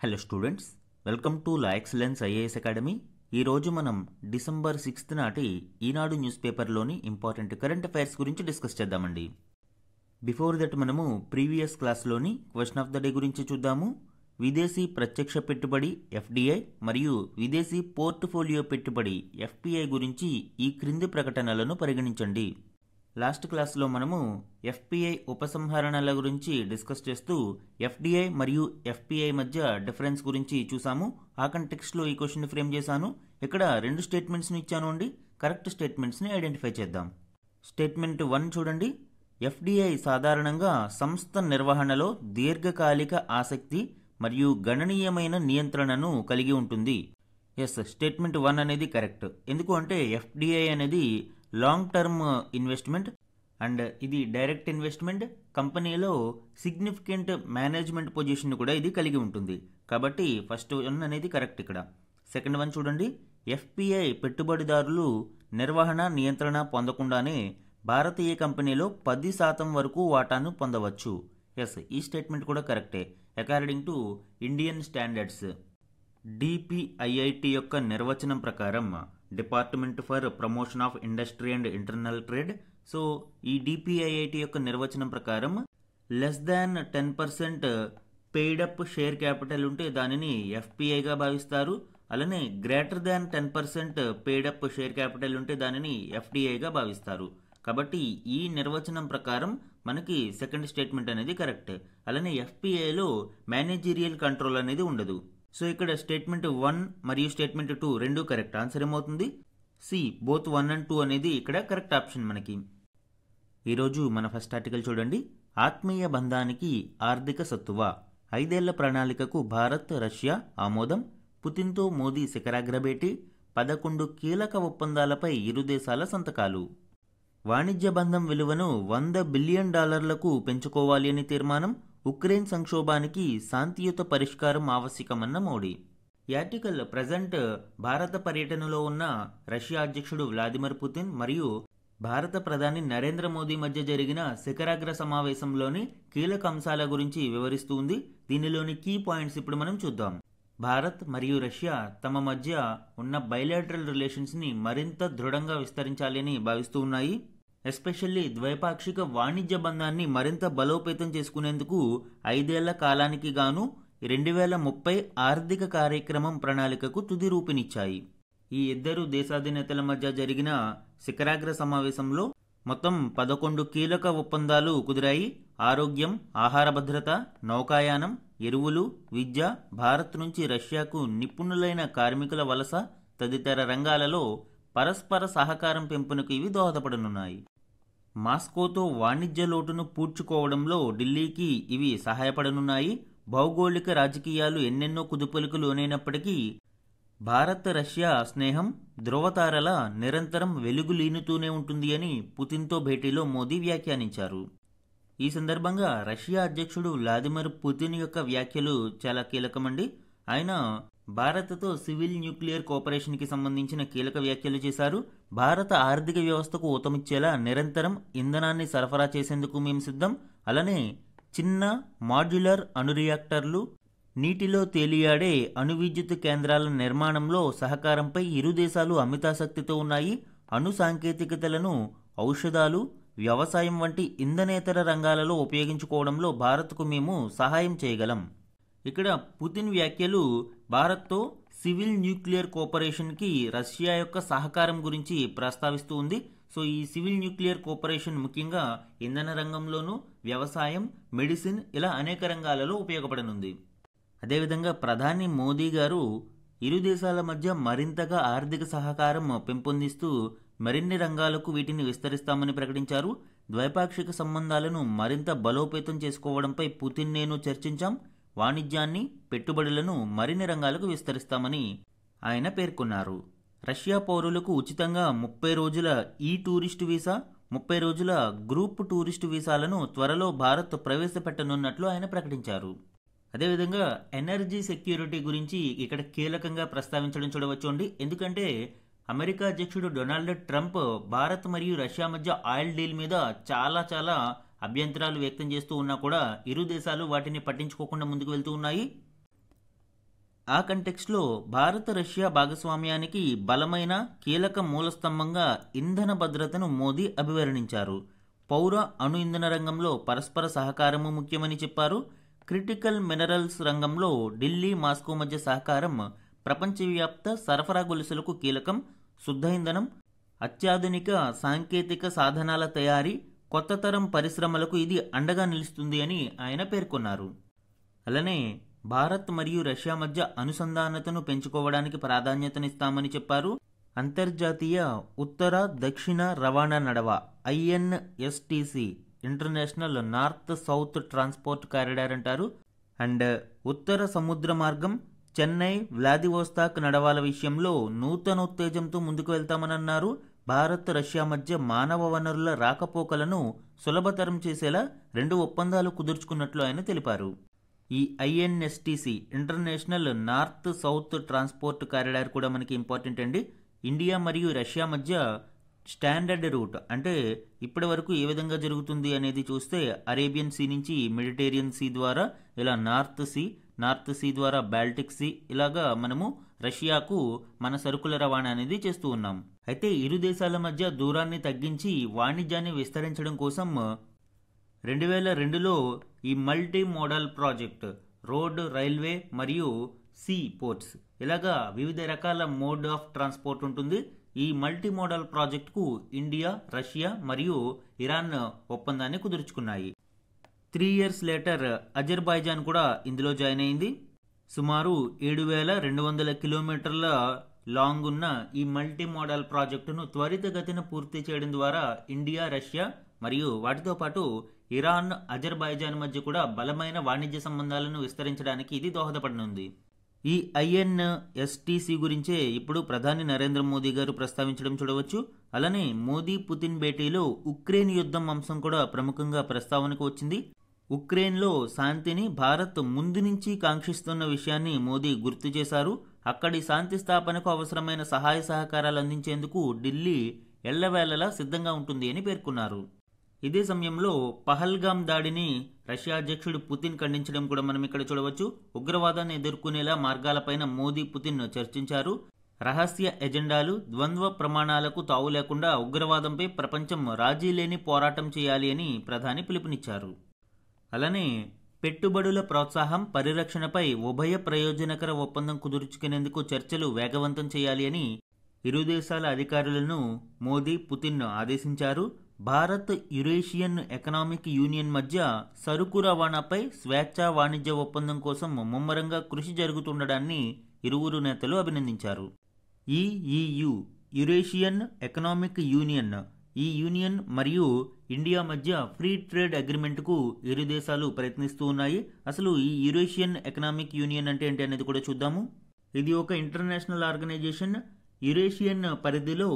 Hello students, welcome to La Excellence IAS academy. ఈరోజు మనం December 6 నాటి ఈనాడు న్యూస్ పేపర్లోని ఇంపార్టెంట్ కరెంట్ అఫైర్స్ గురించి డిస్కస్ చేద్దామండి. బిఫోర్ దట్ మనము ప్రీవియస్ క్లాస్లోని క్వశ్చన్ ఆఫ్ ద డే గురించి చూద్దాము. విదేశీ ప్రత్యక్ష పెట్టుబడి ఎఫ్డిఐ మరియు విదేశీ పోర్ట్ఫోలియో పెట్టుబడి ఎఫ్పిఐ గురించి ఈ క్రింది ప్రకటనలను పరిగణించండి. లాస్ట్ క్లాస్లో మనము ఎఫ్పిఐ ఉపసంహరణల గురించి డిస్కస్ చేస్తూ ఎఫ్డిఐ మరియు ఎఫ్పిఐ మధ్య డిఫరెన్స్ గురించి చూసాము. ఆ కంటెక్స్ట్లో ఈ క్వశ్చన్ ఫ్రేమ్ చేశాను. ఇక్కడ రెండు స్టేట్మెంట్స్ని ఇచ్చాను అండి. కరెక్ట్ స్టేట్మెంట్స్ని ఐడెంటిఫై చేద్దాం. స్టేట్మెంట్ 1 చూడండి. ఎఫ్డిఐ సాధారణంగా సంస్థ నిర్వహణలో దీర్ఘకాలిక ఆసక్తి మరియు గణనీయమైన నియంత్రణను కలిగి ఉంటుంది. ఎస్, స్టేట్మెంట్ 1 అనేది కరెక్ట్. ఎందుకు అంటే ఎఫ్డిఐ అనేది లాంగ్ టర్మ్ ఇన్వెస్ట్మెంట్ అండ్ ఇది డైరెక్ట్ ఇన్వెస్ట్మెంట్. కంపెనీలో సిగ్నిఫికెంట్ మేనేజ్మెంట్ పొజిషన్ కూడా ఇది కలిగి ఉంటుంది. కాబట్టి ఫస్ట్ 1 అనేది కరెక్ట్. ఇక్కడ సెకండ్ 1 చూడండి. ఎఫ్పిఐ పెట్టుబడిదారులు నిర్వహణ నియంత్రణ పొందకుండానే భారతీయ కంపెనీలో 10% వరకు వాటాను పొందవచ్చు. ఎస్, ఈ స్టేట్మెంట్ కూడా కరెక్టే. According to Indian standards DPIIT యొక్క నిర్వచనం ప్రకారం department for promotion of industry and internal trade. So ఈ డిపిఐఐటి యొక్క నిర్వచనం ప్రకారం less than 10% paid up share capital ఉంటే దానిని ఎఫ్పిఐగా భావిస్తారు. అలానే greater than 10% paid up share capital ఉంటే దానిని ఎఫ్డిఐగా భావిస్తారు. కాబట్టి ఈ నిర్వచనం ప్రకారం మనకి సెకండ్ స్టేట్మెంట్ అనేది కరెక్ట్. అలానే ఎఫ్పిఐలో మేనేజీరియల్ కంట్రోల్ అనేది ఉండదు. సో ఇక్కడ స్టేట్మెంట్ 1 మరియు స్టేట్మెంట్ 2 రెండు కరెక్ట్. ఆన్సర్ ఏమవుతుంది? సి, బోత్ 1 and 2 అనేది ఇక్కడ కరెక్ట్ ఆప్షన్ మనకి. ఈరోజు మన ఫస్ట్ ఆర్టికల్ చూడండి. ఆత్మీయ బంధానికి ఆర్థిక సత్తువ, 5 ఏళ్ల ప్రణాళికకు భారత్ రష్యా ఆమోదం, పుతిన్తో మోదీ శిఖరాగ్ర భేటీ, 11 కీలక ఒప్పందాలపై ఇరు దేశాల సంతకాలు, వాణిజ్య బంధం విలువను $100 బిలియన్ పెంచుకోవాలి అని తీర్మానం, ఉక్రెయిన్ సంక్షోభానికి శాంతియుత పరిష్కారం ఆవశ్యకమన్న మోడీ. ఈ ఆర్టికల్ ప్రజెంట్ భారత పర్యటనలో ఉన్న రష్యా అధ్యక్షుడు వ్లాదిమిర్ పుతిన్ మరియు భారత ప్రధాని నరేంద్ర మోదీ మధ్య జరిగిన శిఖరాగ్ర సమావేశంలోని కీలక అంశాల గురించి వివరిస్తూ ఉంది. దీనిలోని కీ పాయింట్స్ ఇప్పుడు మనం చూద్దాం. భారత్ మరియు రష్యా తమ మధ్య ఉన్న బైలాటరల్ రిలేషన్స్ని మరింత దృఢంగా విస్తరించాలి అని భావిస్తూ ఉన్నాయి. ఎస్పెషల్లీ ద్వైపాక్షిక వాణిజ్య బంధాన్ని మరింత బలోపేతం చేసుకునేందుకు 5 ఏళ్ల కాలానికి గాను 2030 ఆర్థిక కార్యక్రమం ప్రణాళికకు తుది రూపునిచ్చాయి. ఈ ఇద్దరు దేశాధినేతల మధ్య జరిగిన శిఖరాగ్ర సమావేశంలో మొత్తం 11 కీలక ఒప్పందాలు కుదిరాయి. ఆరోగ్యం, ఆహార భద్రత, నౌకాయానం, ఎరువులు, విద్య, భారత్ నుంచి రష్యాకు నిపుణులైన కార్మికుల వలస తదితర రంగాలలో పరస్పర సహకారం పెంపునకు ఇవి దోహదపడనున్నాయి. మాస్కోతో వాణిజ్య లోటును పూడ్చుకోవడంలో ఢిల్లీకి ఇవి సహాయపడనున్నాయి. భౌగోళిక రాజకీయాలు ఎన్నెన్నో కుదుపులకు లోనైనప్పటికీ భారత్ రష్యా స్నేహం ధృవతారల నిరంతరం వెలుగులీనుతూనే ఉంటుంది అని పుతిన్తో భేటీలో మోదీ వ్యాఖ్యానించారు. ఈ సందర్భంగా రష్యా అధ్యక్షుడు వ్లాదిమిర్ పుతిన్ యొక్క వ్యాఖ్యలు చాలా కీలకమండి. ఆయన భారత్తో సివిల్ న్యూక్లియర్ కోఆపరేషన్కి సంబంధించిన కీలక వ్యాఖ్యలు చేశారు. భారత ఆర్థిక వ్యవస్థకు ఊతమిచ్చేలా నిరంతరం ఇంధనాన్ని సరఫరా చేసేందుకు మేము సిద్ధం. అలానే చిన్న మాడ్యులర్ అణు రియాక్టర్లు, నీటిలో తేలియాడే అణు విద్యుత్ కేంద్రాల నిర్మాణంలో సహకారంపై ఇరు దేశాలు అమితాసక్తితో ఉన్నాయి. అణు సాంకేతికతలను ఔషధాలు, వ్యవసాయం వంటి ఇంధనేతర రంగాలలో ఉపయోగించుకోవడంలో భారత్కు మేము సహాయం చేయగలం. ఇక్కడ పుతిన్ వ్యాఖ్యలు భారత్తో సివిల్ న్యూక్లియర్ కోఆపరేషన్కి రష్యా యొక్క సహకారం గురించి ప్రస్తావిస్తూ ఉంది. సో ఈ సివిల్ న్యూక్లియర్ కోఆపరేషన్ ముఖ్యంగా ఇంధన రంగంలోనూ, వ్యవసాయం, మెడిసిన్ ఇలా అనేక రంగాలలో ఉపయోగపడనుంది. అదేవిధంగా ప్రధాని మోదీ గారు ఇరు దేశాల మధ్య మరింతగా ఆర్థిక సహకారం పెంపొందిస్తూ మరిన్ని రంగాలకు వీటిని విస్తరిస్తామని ప్రకటించారు. ద్వైపాక్షిక సంబంధాలను మరింత బలోపేతం చేసుకోవడంపై పుతిన్ నేను చర్చించాం. వాణిజ్యాన్ని, పెట్టుబడులను మరిన్ని రంగాలకు విస్తరిస్తామని ఆయన పేర్కొన్నారు. రష్యా పౌరులకు ఉచితంగా 30 రోజుల ఈ టూరిస్టు వీసా, 30 రోజుల గ్రూప్ టూరిస్టు వీసాలను త్వరలో భారత్ ప్రవేశపెట్టనున్నట్లు ఆయన ప్రకటించారు. అదేవిధంగా ఎనర్జీ సెక్యూరిటీ గురించి ఇక్కడ కీలకంగా ప్రస్తావించడం చూడవచ్చు. ఎందుకంటే అమెరికా అధ్యక్షుడు డొనాల్డ్ ట్రంప్ భారత్ మరియు రష్యా మధ్య ఆయిల్ డీల్ మీద చాలా అభ్యంతరాలు వ్యక్తం చేస్తూ ఉన్నా కూడా ఇరు దేశాలు వాటిని పట్టించుకోకుండా ముందుకు వెళ్తూ ఉన్నాయి. ఆ కంటెక్స్ట్లో భారత రష్యా భాగస్వామ్యానికి బలమైన కీలక మూలస్తంభంగా ఇంధన భద్రతను మోదీ అభివర్ణించారు. పౌర అణు ఇంధన రంగంలో పరస్పర సహకారము ముఖ్యమని చెప్పారు. క్రిటికల్ మినరల్స్ రంగంలో ఢిల్లీ మాస్కో మధ్య సహకారం ప్రపంచవ్యాప్త సరఫరా గొలుసులకు కీలకం. శుద్ధ ఇంధనం, అత్యాధునిక సాంకేతిక సాధనాల తయారీ, కొత్త తరం పరిశ్రమలకు ఇది అండగా నిలుస్తుంది అని ఆయన పేర్కొన్నారు. అలానే భారత్ మరియు రష్యా మధ్య అనుసంధానతను పెంచుకోవడానికి ప్రాధాన్యతనిస్తామని చెప్పారు. అంతర్జాతీయ ఉత్తర దక్షిణ రవాణా నడవ INSTC international north south transport corridor అంటారు. అండ్ ఉత్తర సముద్ర మార్గం చెన్నై వ్లాదివోస్తాక్ నడవాల విషయంలో నూతనోత్తేజంతో ముందుకు వెళ్తామని అన్నారు. భారత్ రష్యా మధ్య మానవ వనరుల రాకపోకలను సులభతరం చేసేలా 2 ఒప్పందాలు కుదుర్చుకున్నట్లు ఆయన తెలిపారు. ఈ INSTC international north south transport corridor కూడా మనకి ఇంపార్టెంట్ అండి. ఇండియా మరియు రష్యా మధ్య స్టాండర్డ్ రూట్ అంటే ఇప్పటి వరకు ఏ విధంగా జరుగుతుంది అనేది చూస్తే అరేబియన్ సీ నుంచి మెడిటేరియన్ సీ ద్వారా ఇలా నార్త్ సీ ద్వారా బాల్టిక్ సీ, ఇలాగా మనము రష్యాకు మన సరుకుల రవాణా అనేది చేస్తూ ఉన్నాం. అయితే ఇరు దేశాల మధ్య దూరాన్ని తగ్గించి వాణిజ్యాన్ని విస్తరించడం కోసం 2002లో ఈ multi modal project road, railway మరియు సీ పోర్ట్స్ ఇలాగా వివిధ రకాల మోడ్ ఆఫ్ ట్రాన్స్పోర్ట్ ఉంటుంది. ఈ మల్టీ మోడల్ ప్రాజెక్టుకు ఇండియా, రష్యా మరియు ఇరాన్ ఒప్పందాన్ని కుదుర్చుకున్నాయి. 3 years లేటర్ అజర్బైజాన్ కూడా ఇందులో జాయిన్ అయింది. సుమారు 7,200 కిలోమీటర్ల లాంగ్ ఉన్న ఈ మల్టీ మోడల్ ప్రాజెక్టును త్వరితగతిన పూర్తి చేయడం ద్వారా ఇండియా, రష్యా మరియు వాటితో పాటు ఇరాన్, అజర్బైజాన్ మధ్య కూడా బలమైన వాణిజ్య సంబంధాలను విస్తరించడానికి ఇది దోహదపడనుంది. ఈ INSTC గురించే ఇప్పుడు ప్రధాని నరేంద్ర మోదీ గారు ప్రస్తావించడం చూడవచ్చు. అలానే మోదీ పుతిన్ భేటీలో ఉక్రెయిన్ యుద్ధం అంశం కూడా ప్రముఖంగా ప్రస్తావనకు వచ్చింది. ఉక్రెయిన్లో శాంతిని భారత్ ముందు నుంచి కాంక్షిస్తున్న విషయాన్ని మోదీ గుర్తు చేశారు. అక్కడి శాంతి స్థాపనకు అవసరమైన సహాయ సహకారాలు అందించేందుకు ఢిల్లీ ఎల్లవేళలా సిద్ధంగా ఉంటుంది అని పేర్కొన్నారు. ఇదే సమయంలో పహల్గామ్ దాడిని రష్యా అధ్యక్షుడు పుతిన్ ఖండించడం కూడా మనం ఇక్కడ చూడవచ్చు. ఉగ్రవాదాన్ని ఎదుర్కొనేలా మార్గాలపైన మోదీ, పుతిన్ చర్చించారు. రహస్య ఎజెండాలు, ద్వంద్వ ప్రమాణాలకు తావు లేకుండా ఉగ్రవాదంపై ప్రపంచం రాజీ లేని పోరాటం చేయాలి అని ప్రధాని పిలుపునిచ్చారు. అలానే పెట్టుబడుల ప్రోత్సాహం, పరిరక్షణపై ఉభయ ప్రయోజనకర ఒప్పందం కుదుర్చుకునేందుకు చర్చలు వేగవంతం చేయాలి అని ఇరు దేశాల అధికారులను మోదీ, పుతిన్ ఆదేశించారు. భారత్ యురేషియన్ ఎకనామిక్ యూనియన్ మధ్య సరుకు రవాణాపై స్వేచ్ఛా వాణిజ్య ఒప్పందం కోసం ముమ్మరంగా కృషి జరుగుతుండడాన్ని ఇరువురు నేతలు అభినందించారు. ఈ EU యురేషియన్ ఎకనామిక్ యూనియన్, ఈ యూనియన్ మరియు ఇండియా మధ్య ఫ్రీ ట్రేడ్ అగ్రిమెంట్కు ఇరు దేశాలు ప్రయత్నిస్తూ ఉన్నాయి. అసలు ఈ యురేషియన్ ఎకనామిక్ యూనియన్ అంటే ఏంటి అనేది కూడా చూద్దాము. ఇది ఒక ఇంటర్నేషనల్ ఆర్గనైజేషన్. యురేషియన్ పరిధిలో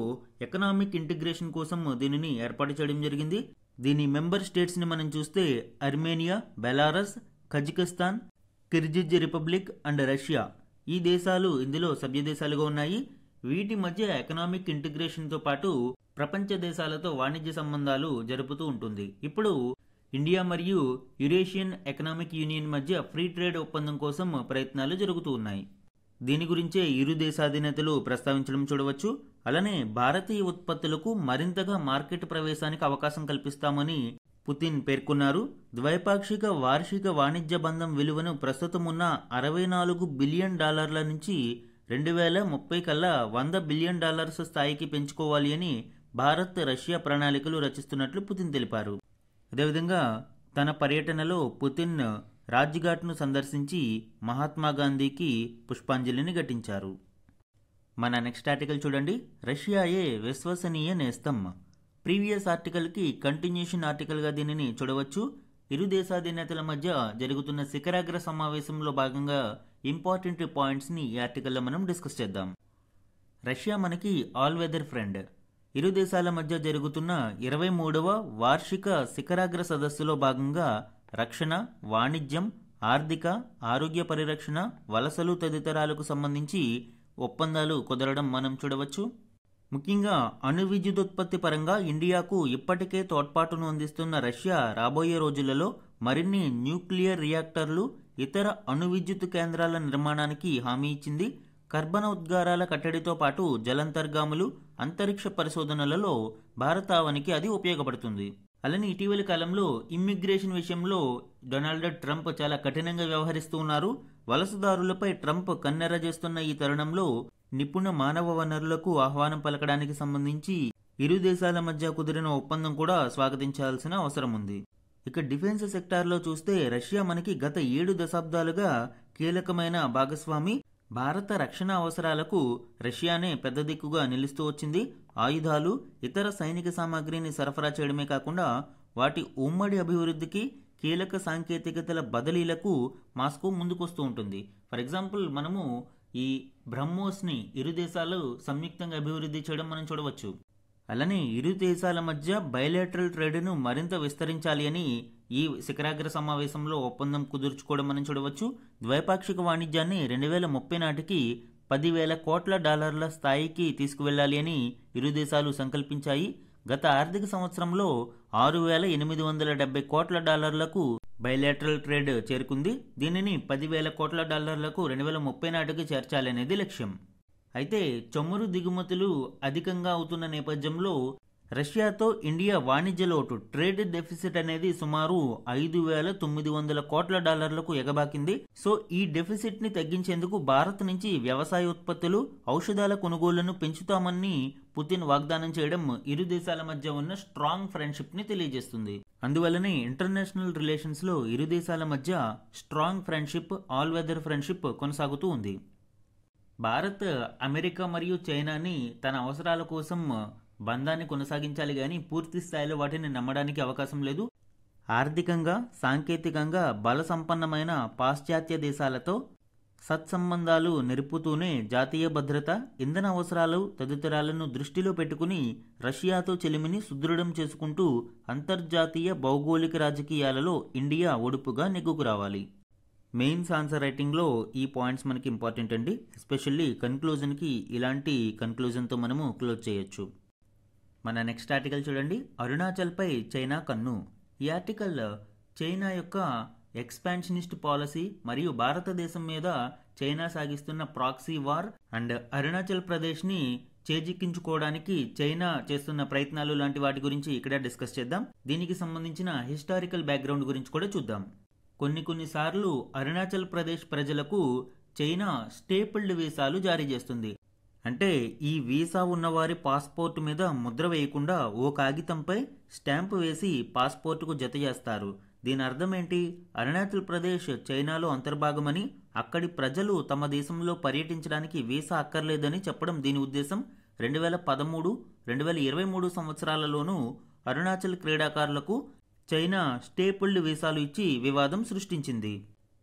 ఎకనామిక్ ఇంటిగ్రేషన్ కోసం దీనిని ఏర్పాటు చేయడం జరిగింది. దీని మెంబర్ స్టేట్స్ని మనం చూస్తే Armenia, Belarus, Kazakhstan, Kyrgyz republic and Russia, ఈ దేశాలు ఇందులో సభ్య దేశాలుగా ఉన్నాయి. వీటి మధ్య ఎకనామిక్ ఇంటిగ్రేషన్తో పాటు ప్రపంచ దేశాలతో వాణిజ్య సంబంధాలు జరుపుతూ ఉంటుంది. ఇప్పుడు ఇండియా మరియు యురేషియన్ ఎకనామిక్ యూనియన్ మధ్య ఫ్రీ ట్రేడ్ ఒప్పందం కోసం ప్రయత్నాలు జరుగుతూ ఉన్నాయి. దీని గురించే ఇరు దేశాధినేతలు ప్రస్తావించడం చూడవచ్చు. అలానే భారతీయ ఉత్పత్తులకు మరింతగా మార్కెట్ ప్రవేశానికి అవకాశం కల్పిస్తామని పుతిన్ పేర్కొన్నారు. ద్వైపాక్షిక వార్షిక వాణిజ్య బంధం విలువను ప్రస్తుతం ఉన్న $64 బిలియన్ నుంచి 2030 కల్లా $100 బిలియన్ స్థాయికి పెంచుకోవాలి అని భారత్, రష్యా ప్రణాళికలు రచిస్తున్నట్లు పుతిన్ తెలిపారు. అదేవిధంగా తన పర్యటనలో పుతిన్ రాజ్ఘాట్ను సందర్శించి మహాత్మాగాంధీకి పుష్పాంజలిని ఘటించారు. మన నెక్స్ట్ ఆర్టికల్ చూడండి. రష్యాయే విశ్వసనీయ నేస్తం. ప్రీవియస్ ఆర్టికల్కి కంటిన్యూషన్ ఆర్టికల్గా దీనిని చూడవచ్చు. ఇరు దేశాధినేతల మధ్య జరుగుతున్న శిఖరాగ్ర సమావేశంలో భాగంగా ఇంపార్టెంట్ పాయింట్స్ని ఈ ఆర్టికల్లో మనం డిస్కస్ చేద్దాం. రష్యా మనకి ఆల్ వెదర్ ఫ్రెండ్. ఇరు దేశాల మధ్య జరుగుతున్న 23వ వార్షిక శిఖరాగ్ర సదస్సులో భాగంగా రక్షణ, వాణిజ్యం, ఆర్థిక, ఆరోగ్య పరిరక్షణ, వలసలు తదితరాలకు సంబంధించి ఒప్పందాలు కుదరడం మనం చూడవచ్చు. ముఖ్యంగా అణు విద్యుదుత్పత్తి పరంగా ఇండియాకు ఇప్పటికే తోడ్పాటును అందిస్తున్న రష్యా రాబోయే రోజులలో మరిన్ని న్యూక్లియర్ రియాక్టర్లు, ఇతర అణు విద్యుత్ కేంద్రాల నిర్మాణానికి హామీ ఇచ్చింది. కర్బన ఉద్గారాల కట్టడితో పాటు జలాంతర్గాములు, అంతరిక్ష పరిశోధనలలో భారతావనికి అది ఉపయోగపడుతుంది. అలానే ఇటీవలి కాలంలో ఇమ్మిగ్రేషన్ విషయంలో డొనాల్డ్ ట్రంప్ చాలా కఠినంగా వ్యవహరిస్తూ ఉన్నారు. వలసదారులపై ట్రంప్ కన్నెర్ర చేస్తున్న ఈ తరుణంలో నిపుణ మానవ వనరులకు ఆహ్వానం పలకడానికి సంబంధించి ఇరు దేశాల మధ్య కుదిరిన ఒప్పందం కూడా స్వాగతించాల్సిన అవసరం ఉంది. ఇక డిఫెన్స్ సెక్టార్లో చూస్తే రష్యా మనకి గత 7 దశాబ్దాలుగా కీలకమైన భాగస్వామి. భారత రక్షణ అవసరాలకు రష్యానే పెద్ద దిక్కుగా నిలుస్తూ వచ్చింది. ఆయుధాలు, ఇతర సైనిక సామాగ్రిని సరఫరా చేయడమే కాకుండా వాటి ఉమ్మడి అభివృద్ధికి, కీలక సాంకేతికతల బదిలీలకు మాస్కో ముందుకొస్తూ ఉంటుంది. ఫర్ ఎగ్జాంపుల్ మనము ఈ బ్రహ్మోస్ని ఇరు దేశాలు సంయుక్తంగా అభివృద్ధి చేయడం మనం చూడవచ్చు. అలానే ఇరు దేశాల మధ్య బయలేటరల్ ట్రేడ్ను మరింత విస్తరించాలి అని ఈ శిఖరాగ్ర సమావేశంలో ఒప్పందం కుదుర్చుకోవడం మనం చూడవచ్చు. ద్వైపాక్షిక వాణిజ్యాన్ని 2030 నాటికి $10,000 కోట్ల స్థాయికి తీసుకువెళ్లాలి అని ఇరు దేశాలు సంకల్పించాయి. గత ఆర్థిక సంవత్సరంలో $6,870 కోట్ల బయలేటరల్ ట్రేడ్ చేరుకుంది. దీనిని $10,000 కోట్ల 2030 నాటికి చేర్చాలనేది లక్ష్యం. అయితే చమురు దిగుమతులు అధికంగా అవుతున్న నేపథ్యంలో రష్యాతో ఇండియా వాణిజ్య లోటు, ట్రేడ్ డెఫిసిట్ అనేది సుమారు $5,900 కోట్ల ఎగబాకింది. సో ఈ డెఫిసిట్ ని తగ్గించేందుకు భారత్ నుంచి వ్యవసాయ ఉత్పత్తులు, ఔషధాల కొనుగోళ్లను పెంచుతామని పుతిన్ వాగ్దానం చేయడం ఇరు దేశాల మధ్య ఉన్న స్ట్రాంగ్ ఫ్రెండ్షిప్ ని తెలియజేస్తుంది. అందువల్లనే ఇంటర్నేషనల్ రిలేషన్స్ లో ఇరు దేశాల మధ్య strong friendship, all weather friendship కొనసాగుతూ ఉంది. భారత్ అమెరికా మరియు చైనాని తన అవసరాల కోసం బంధాన్ని కొనసాగించాలి కానీ పూర్తి స్థాయిలో వాటిని నమ్మడానికి అవకాశం లేదు. ఆర్థికంగా, సాంకేతికంగా బల సంపన్నమైన పాశ్చాత్య దేశాలతో సత్సంబంధాలు నెరుపుతూనే జాతీయ భద్రత, ఇంధన అవసరాలు తదితరాలను దృష్టిలో పెట్టుకుని రష్యాతో చెలిమిని సుదృఢం చేసుకుంటూ అంతర్జాతీయ భౌగోళిక రాజకీయాలలో ఇండియా ఒడుపుగా నెగ్గుకు రావాలి. మెయిన్స్ ఆన్సర్ రైటింగ్లో ఈ పాయింట్స్ మనకి ఇంపార్టెంట్ అండి. ఎస్పెషల్లీ కన్క్లూజన్కి ఇలాంటి కన్క్లూజన్తో మనము క్లోజ్ చేయొచ్చు. మన నెక్స్ట్ ఆర్టికల్ చూడండి, అరుణాచల్పై చైనా కన్ను. ఈ ఆర్టికల్ చైనా యొక్క ఎక్స్పాన్షనిస్ట్ పాలసీ మరియు భారతదేశం మీద చైనా సాగిస్తున్న ప్రాక్సీ వార్ అండ్ అరుణాచల్ ప్రదేశ్ని చేజిక్కించుకోవడానికి చైనా చేస్తున్న ప్రయత్నాలు లాంటి వాటి గురించి ఇక్కడ డిస్కస్ చేద్దాం. దీనికి సంబంధించిన హిస్టారికల్ బ్యాక్గ్రౌండ్ గురించి కూడా చూద్దాం. కొన్నిసార్లు అరుణాచల్ ప్రదేశ్ ప్రజలకు చైనా స్టేపుల్డ్ వీసాలు జారీ చేస్తుంది. అంటే ఈ వీసా ఉన్నవారి పాస్పోర్ట్ మీద ముద్ర వేయకుండా ఓ కాగితంపై స్టాంపు వేసి పాస్పోర్టుకు జత చేస్తారు. దీని అర్థం ఏంటి? అరుణాచల్ ప్రదేశ్ చైనాలో అంతర్భాగమని, అక్కడి ప్రజలు తమ దేశంలో పర్యటించడానికి వీసా అక్కర్లేదని చెప్పడం దీని ఉద్దేశం. 2013, 2023 సంవత్సరాలలోనూ అరుణాచల్ క్రీడాకారులకు చైనా స్టేపుల్డ్ వీసాలు ఇచ్చి వివాదం సృష్టించింది.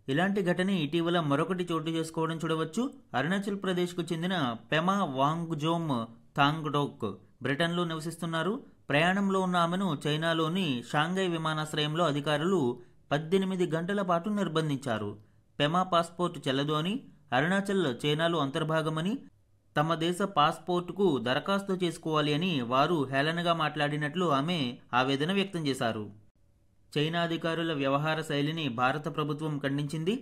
ఇలాంటి ఘటన ఇటీవల మరొకటి చోటు చేసుకోవడం చూడవచ్చు. అరుణాచల్ ప్రదేశ్కు చెందిన పెమా వాంగ్జోమ్ థాంగ్డోక్ బ్రిటన్లో నివసిస్తున్నారు. ప్రయాణంలో ఉన్న ఆమెను చైనాలోని షాంఘై విమానాశ్రయంలో అధికారులు 18 గంటల పాటు నిర్బంధించారు. పెమా పాస్పోర్ట్ చెల్లదు అని, అరుణాచల్ చైనాలో అంతర్భాగమని, తమ దేశ పాస్పోర్టుకు దరఖాస్తు చేసుకోవాలి అని వారు హేళనగా మాట్లాడినట్లు ఆమె ఆవేదన వ్యక్తం చేశారు. చైనా అధికారుల వ్యవహార శైలిని భారత ప్రభుత్వం ఖండించింది.